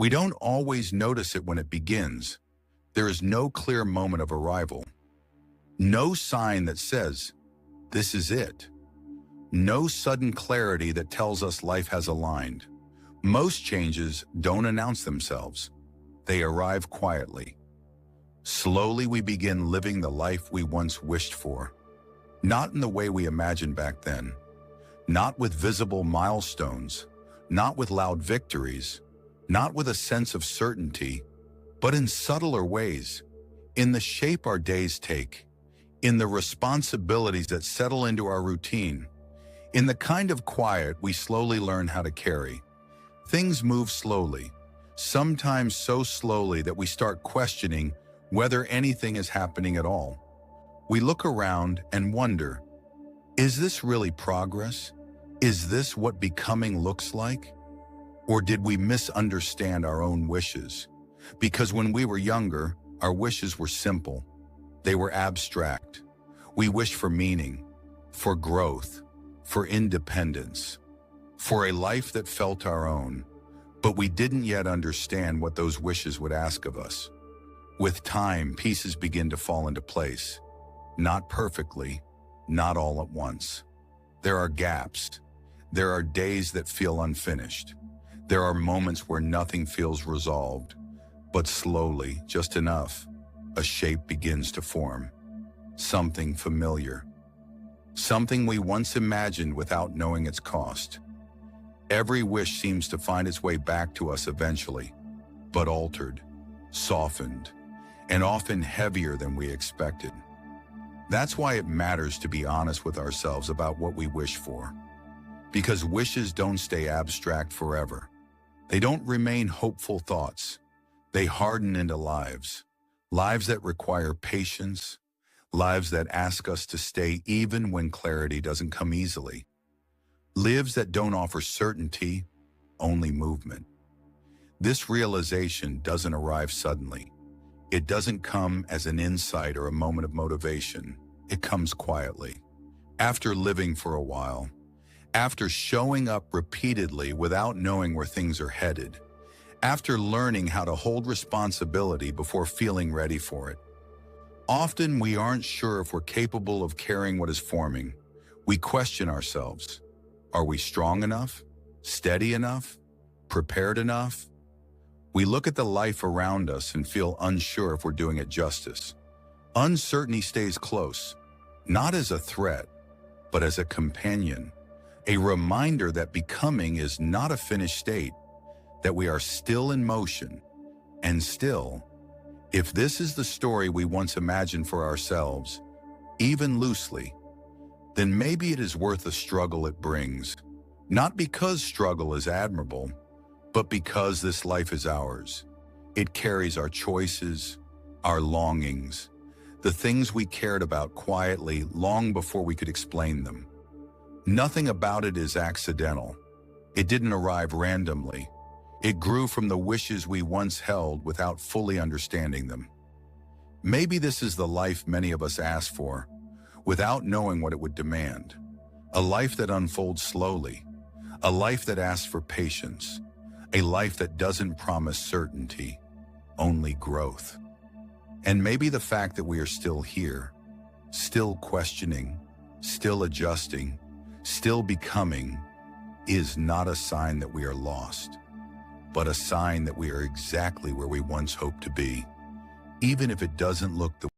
We don't always notice it when it begins. There is no clear moment of arrival. No sign that says, this is it. No sudden clarity that tells us life has aligned. Most changes don't announce themselves. They arrive quietly. Slowly we begin living the life we once wished for. Not in the way we imagined back then. Not with visible milestones. Not with loud victories. Not with a sense of certainty, but in subtler ways. In the shape our days take. In the responsibilities that settle into our routine. In the kind of quiet we slowly learn how to carry. Things move slowly, sometimes so slowly that we start questioning whether anything is happening at all. We look around and wonder, is this really progress? Is this what becoming looks like? Or did we misunderstand our own wishes? Because when we were younger, our wishes were simple. They were abstract. We wished for meaning, for growth, for independence, for a life that felt our own, but we didn't yet understand what those wishes would ask of us. With time, pieces begin to fall into place. Not perfectly, not all at once. There are gaps. There are days that feel unfinished. There are moments where nothing feels resolved, but slowly, just enough, a shape begins to form. Something familiar. Something we once imagined without knowing its cost. Every wish seems to find its way back to us eventually, but altered, softened, and often heavier than we expected. That's why it matters to be honest with ourselves about what we wish for. Because wishes don't stay abstract forever. They don't remain hopeful thoughts. They harden into lives. Lives that require patience. Lives that ask us to stay even when clarity doesn't come easily. Lives that don't offer certainty, only movement. This realization doesn't arrive suddenly. It doesn't come as an insight or a moment of motivation. It comes quietly. After living for a while, after showing up repeatedly without knowing where things are headed, after learning how to hold responsibility before feeling ready for it. Often we aren't sure if we're capable of carrying what is forming. We question ourselves. Are we strong enough? Steady enough? Prepared enough? We look at the life around us and feel unsure if we're doing it justice. Uncertainty stays close, not as a threat, but as a companion, a reminder that becoming is not a finished state, that we are still in motion, and still, if this is the story we once imagined for ourselves, even loosely, then maybe it is worth the struggle it brings, not because struggle is admirable, but because this life is ours. It carries our choices, our longings, the things we cared about quietly long before we could explain them. Nothing about it is accidental. It didn't arrive randomly. It grew from the wishes we once held without fully understanding them. Maybe this is the life many of us ask for, without knowing what it would demand. A life that unfolds slowly. A life that asks for patience. A life that doesn't promise certainty, only growth. And maybe the fact that we are still here, still questioning, still adjusting, still becoming, is not a sign that we are lost, but a sign that we are exactly where we once hoped to be, even if it doesn't look the